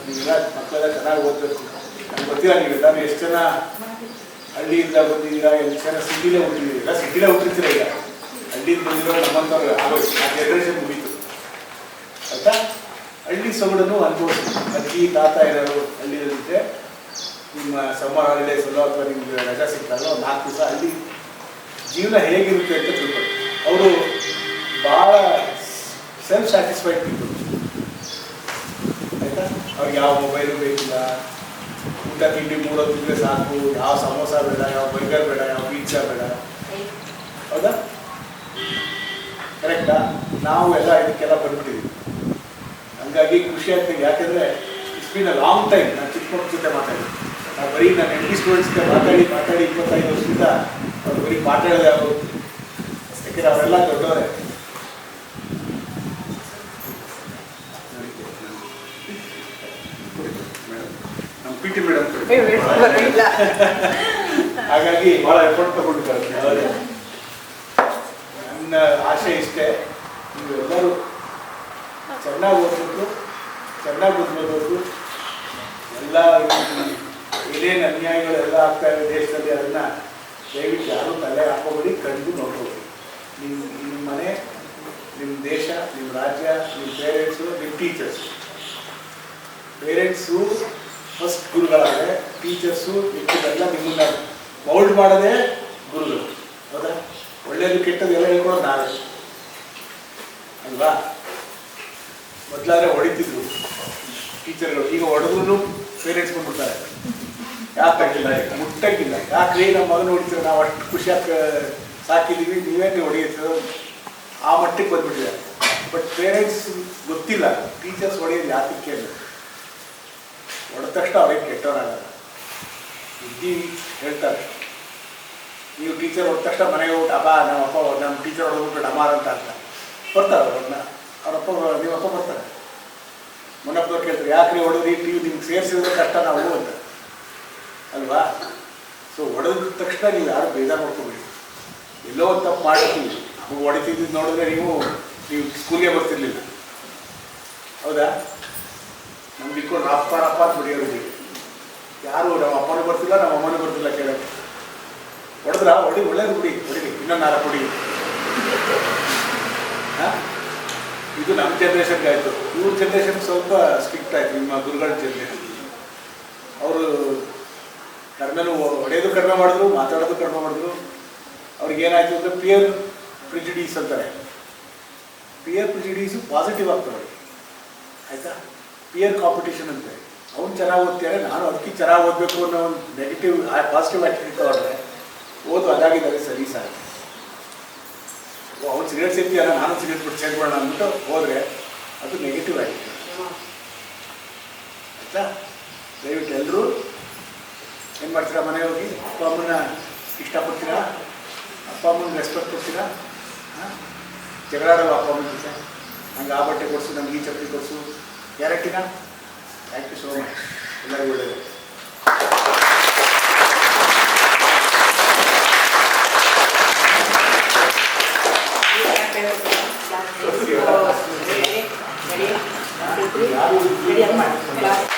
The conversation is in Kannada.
ನೀವೆಲ್ಲ ಮಕ್ಕಳೆಲ್ಲ ಚೆನ್ನಾಗಿ ಓದಬೇಕು. ನನಗೆ ಗೊತ್ತಿಲ್ಲ ನೀವೆಲ್ಲರೂ ಎಷ್ಟು ಜನ ಹಳ್ಳಿಯಿಂದ ಬಂದಿದ್ದೀರಾ, ಎಷ್ಟು ಜನ ಸಿಟಿಲೇ ಹುಟ್ಟಿದ್ದೀರಾ. ಸಿಟಿಲೇ ಹುಟ್ಟಿರ್ತೀರ. ಈಗ ಹಳ್ಳಿಯಿಂದ ಬಂದಿರೋ ನಮ್ಮಂಥವ್ರು ಆಗೋಯ್ತು, ಆ ಜನರೇಷನ್ ಮುಗೀತು ಆಯಿತಾ. ಹಳ್ಳಿ ಸೊಗಡನ್ನು ಅನುಭವಿಸಿ. ಅಜ್ಜಿ ತಾತ ಏನಾದ್ರು ಹಳ್ಳಿಯಲ್ಲಿದ್ದರೆ ನಿಮ್ಮ ಸಮ್ಮರ್ ಹಾಲಿಡೇಸ್ ಅಲ್ಲೋ ಅಥವಾ ನಿಮ್ಗೆ ರಜಾ ಸಿಗ್ತಾರಲ್ಲ ಒಂದು 4 ದಿವಸ ಹಳ್ಳಿ ಜೀವನ ಹೇಗಿರುತ್ತೆ ಅಂತ ತಿಳ್ಕೊಳ್ಳಿ. ಅವರು ಭಾಳ ಸೆಲ್ಫ್ ಸ್ಯಾಟಿಸ್ಫೈಡ್ ಪೀಪಲ್ ಆಯಿತಾ. ಅವ್ರಿಗೆ ಯಾವ ಮೊಬೈಲು ಬೇಕಿಲ್ಲ, ಊಟ ತಿಂಡಿ 3 ಹೊತ್ತು ತಿಂದರೆ ಸಾಕು, ಯಾವ ಸಮೋಸ ಬೇಡ, ಯಾವ ಬರ್ಗರ್ ಬೇಡ, ಯಾವ ಪಿಜ್ಜಾ ಬೇಡ. ಹೌದಾ? ಕರೆಕ್ಟಾ? ನಾವು ಎಲ್ಲ ಇದಕ್ಕೆಲ್ಲ ಬಂದ್ಬಿಟ್ಟಿದ್ದೀವಿ. ಹಂಗಾಗಿ ಖುಷಿ ಆಗ್ತದೆ. ಯಾಕೆಂದರೆ it's been a long time. ನಾನು ಚಿಕ್ಕ ಮಕ್ಕಳ ಜೊತೆ ಮಾತಾಡಿ, ನಾವು ಬರೀ ನಾನು ಎಂ ಡಿ ಸ್ಟೂಡೆಂಟ್ಸ್ ಜೊತೆ ಮಾತಾಡಿ 25 ವರ್ಷದಿಂದ ಅವ್ರು ಬರೀ ಮಾತಾಡೋದು ಯಾವುದು. ಯಾಕೆಂದರೆ ಅವರೆಲ್ಲ ದೊಡ್ಡವರೇ. ನಮ್ಮ ಪಿ ಟಿ ಮೇಡಮ್ ಹಾಗಾಗಿ ಭಾಳ ಎಫರ್ಟ್ ತಗೊಂಡಿದ್ದಾರೆ. ನನ್ನ ಆಸೆ ಇಷ್ಟೇ, ನೀವೆಲ್ಲರೂ ಚೆನ್ನಾಗಿ ಓದಬೇಕು, ಚೆನ್ನಾಗಿ ಓದ್ಬೋದು. ಎಲ್ಲ ಏನೇನು ಅನ್ಯಾಯಗಳೆಲ್ಲ ಆಗ್ತಾ ಇದೆ ದೇಶದಲ್ಲಿ ಅದನ್ನು ದಯವಿಟ್ಟು ಯಾರೂ ತಲೆ ಹಾಕೋಬೇಡಿ, ಕಣ್ಣು ನೋಡ್ಕೋಬೇಡಿ. ನಿಮ್ಮ ಮನೆ, ನಿಮ್ಮ ದೇಶ, ನಿಮ್ಮ ರಾಜ್ಯ, ನಿಮ್ಮ ಪೇರೆಂಟ್ಸು, ನಿಮ್ಮ ಟೀಚರ್ಸು. ಪೇರೆಂಟ್ಸು ಫಸ್ಟ್ ಗುರುಗಳಾದರೆ, ಟೀಚರ್ಸು ಮಿಕ್ಕಿದೆಲ್ಲ ನಿಮ್ಮನ್ನ ಮೌಲ್ಡ್ ಮಾಡೋದೇ ಗುರುಗಳು. ಹೌದಾ? ಒಳ್ಳೆಯದು ಕೆಟ್ಟದ್ದು ಎಲ್ಲ ಹೇಳ್ಕೊಡೋದು ನಾವೇ ಅಲ್ವಾ? ಮೊದಲಾದರೆ ಹೊಡಿತಿದ್ರು ಟೀಚರ್ಗಳು, ಈಗ ಹೊಡೆದ್ರು ಪೇರೆಂಟ್ಸ್ ಬಂದ್ಬಿಡ್ತಾರೆ. ಯಾಕಾಗಿಲ್ಲ, ಮುಟ್ಟಂಗಿಲ್ಲ. ಯಾಕ್ರಿ ನಮ್ಮ ಮಗನ ಹೊಡಿತೀರ, ನಾವು ಅಷ್ಟು ಖುಷಿಯಾಗಿ ಸಾಕಿದ್ದೀವಿ, ನೀವೇನು ಹೊಡೆಯುತ್ತೋ ಆ ಮಟ್ಟಕ್ಕೆ ಬಂದ್ಬಿಟ್ಟಿದ್ದಾರೆ. ಬಟ್ ಪೇರೆಂಟ್ಸ್ ಗೊತ್ತಿಲ್ಲ ಟೀಚರ್ಸ್ ಹೊಡೆಯೋದು ಯಾತಕ್ಕೆ ಅಂತ. ಹೊಡೆದ ತಕ್ಷಣ ಅವ್ರಿಗೆ ಕೆಟ್ಟವರಾಗಲ್ಲ. ಬುದ್ಧಿ ಹೇಳ್ತಾರೆ. ನೀವು ಟೀಚರ್ ಹೊಡೆದ ತಕ್ಷಣ ಮನೆಗೆ ಹೋಗ್ಬಿಟ್ಟು ಅಪ್ಪ ನಮ್ಮ ಟೀಚರ್ ಹೊಡೆದ್ಬಿಟ್ಟು ಡಮಾರ್ ಅಂತ ಬರ್ತಾರೆ. ಅವರಪ್ಪ ನೀವಪ್ಪ ಬರ್ತಾರೆ. ಮೊನ್ನಪ್ಪದವ್ರು ಕೇಳ್ತಾರೆ, ಯಾಕ್ರಿ ಹೊಡೆದ್ರಿ, ನಿಮ್ಗೆ ಸೇರಿಸಿದ್ರೆ ಕಷ್ಟ ನಾವು ಅಂತ ಅಲ್ವಾ? ಸೊ ಹೊಡೆದ ತಕ್ಷಣ ನೀವು ಯಾರು ಬೇಜಾರು ಮಾಡ್ಕೋಬೇಡಿ. ಎಲ್ಲೋ ಒಂದು ತಪ್ಪು ಮಾಡ್ತೀವಿ, ನಮಗೆ ಹೊಡಿತಿದ್ದು ನೋಡಿದ್ರೆ ನೀವು ಸ್ಕೂಲ್ಗೆ ಬರ್ತಿರ್ಲಿಲ್ಲ. ಹೌದಾ? ನಮ್ಗೆ ಇಟ್ಕೊಂಡು ಅಪ್ಪ ಅಂತ ಬಿಡಿಯೋದು. ಯಾರು ನಮ್ಮ ಅಪ್ಪನೂ ಬರ್ತಿಲ್ಲ, ನಮ್ಮ ಅಮ್ಮನೂ ಬರ್ತಿಲ್ಲ ಕೇಳೋಕ್ಕೆ. ಹೊಡೆದ್ರ ಒಳ್ಳೇದು ಹೊಡೀರಿ, ಇನ್ನೊಂದು 4 ಹೊಡಿ. ಹಾಂ, ಇದು ನಮ್ಮ ಜನ್ರೇಷನ್ಗೆ ಆಯಿತು. ಇವ್ರ ಜನ್ರೇಷನ್ ಸ್ವಲ್ಪ ಸ್ಟ್ರಿಕ್ಟ್ ಆಯಿತು. ನಿಮ್ಮ ಗುರುಗಳ ಜನ್ರೇಷನ್ ಅವರು ಕಡಿಮೆನೂ ಹೊಡೆಯೋದು ಕಡಿಮೆ ಮಾಡಿದ್ರು, ಮಾತಾಡೋದು ಕಡಿಮೆ ಮಾಡಿದ್ರು. ಅವ್ರಿಗೇನಾಯಿತು ಅಂದರೆ ಪಿಯರ್ ಪ್ರಿಜುಡೀಸ್ ಅಂತಾರೆ. ಪಿಯರ್ ಪ್ರಿಜುಡೀಸು ಪಾಸಿಟಿವ್ ಆಗ್ತವೆ ಆಯಿತಾ. ಪಿಯರ್ ಕಾಂಪಿಟೇಷನ್ ಅಂತಾರೆ. ಅವ್ನು ಚೆನ್ನಾಗಿ ಓದ್ತಾರೆ, ನಾನು ಅದಕ್ಕೆ ಚೆನ್ನಾಗಿ ಓದಬೇಕು ಅನ್ನೋ ಒಂದು ನೆಗೆಟಿವ್ ಪಾಸಿಟಿವ್ ಆ್ಯಕ್ಟಿವಿಟಿ ತಗೊಂಡ್ರೆ ಓದು ಅದಾಗಿದ್ದಾರೆ ಸರಿ ಸಾಕು. ಅವ್ನು ಸಿಗರೇಟ್ ಸೇರ್ತೀಯಲ್ಲ, ನಾನು ಸಿಗರೇಟ್ ಬಿಟ್ಟು ಸೇರ್ಕೊಳ್ಳೋಣ ಅಂದ್ಬಿಟ್ಟು ಹೋದರೆ ಅದು ನೆಗೆಟಿವ್ ಆಗಿದೆ ಆಯಿತಾ. ದಯವಿಟ್ಟು ಎಲ್ಲರೂ ಏನು ಮಾಡ್ತೀರಾ, ಮನೆ ಹೋಗಿ ಅಪ್ಪ ಅಮ್ಮನ ಇಷ್ಟಪಡ್ತೀರಾ, ಅಪ್ಪ ಅಮ್ಮನ ರೆಸ್ಪೆಕ್ಟ್ ಕೊಡ್ತೀರಾ. ಜಗಳಾಡೋ ಅಪ್ಪ ಅಮ್ಮನ ಜೊತೆ ನಂಗೆ ಆ ಬಟ್ಟೆ ಕೊಡಿಸು, ನಮ್ಗೆ ಈ ಚಪ್ಪಲಿ ಕೊಡಿಸು, ಗ್ಯಾರಂಟಿನಾ? Thank you so much. ಎಲ್ಲರಿಗೂ ಒಳ್ಳೆಯದು. ಯಾರು